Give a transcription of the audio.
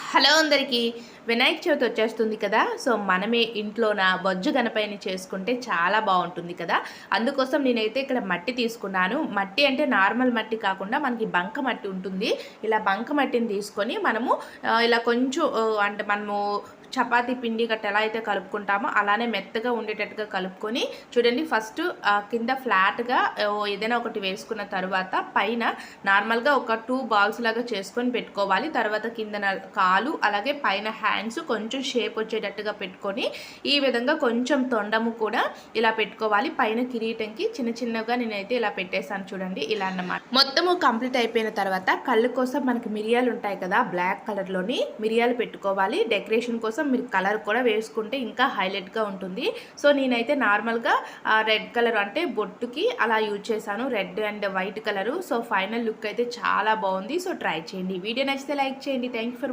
Hello అందరికీ. వినాయక చవితి వచ్చేస్తుంది కదా! సో, మనమే ఇంట్లోన బొజ్జు గణపయ్యని చేసుకుంటే చాలా బావుంటుంది కదా! అందుకోసం నేనైతే ఇక్కడ మట్టి తీసుకున్నాను. మట్టి అంటే నార్మల్ మట్టి కాకుండా మనకి బంక మట్టి ఉంటుంది. ఇలా బంక మట్టిని తీసుకొని మనము ఇలా కొంచెం అంటే మనము చపాతీ పిండి గట్ట ఎలా అయితే కలుపుకుంటామో అలానే మెత్తగా ఉండేటట్టుగా కలుపుకొని చూడండి. ఫస్ట్ కింద ఫ్లాట్‌గా ఏదైనా ఒకటి వేసుకున్న తర్వాత పైన నార్మల్‌గా ఒక 2 బాల్స్ లాగా చేసుకొని పెట్టుకోవాలి. తర్వాత కిందన కాలు అలాగే పైన హ్యాండ్స్ కొంచెం షేప్ వచ్చేటట్టుగా పెట్టుకొని ఈ విధంగా కొంచెం తొండము కూడా ఇలా పెట్టుకోవాలి. పైన కిరీటంకి చిన్న చిన్నగా నేనైతే ఇలా పెట్టేసాను చూడండి. ఇలా అన్నమాట. మొత్తము కంప్లీట్ అయిపోయిన తర్వాత కళ్ళు కోసం మనకి మిరియాలు ఉంటాయి కదా! బ్లాక్ కలర్‌లోని మిరియాలు పెట్టుకోవాలి. డెకరేషన్ కోసం మీరు కలర్ కూడా వేసుకుంటే ఇంకా హైలైట్‌గా ఉంటుంది. సో, నేనైతే నార్మల్‌గా రెడ్ కలర్ అంటే బొట్టుకి అలా యూజ్ చేశాను. Red and white colour. So, final look అయితే చాలా బాగుంది. సో, ట్రై చేయండి. వీడియో నచ్చితే లైక్ చేయండి. Thank you for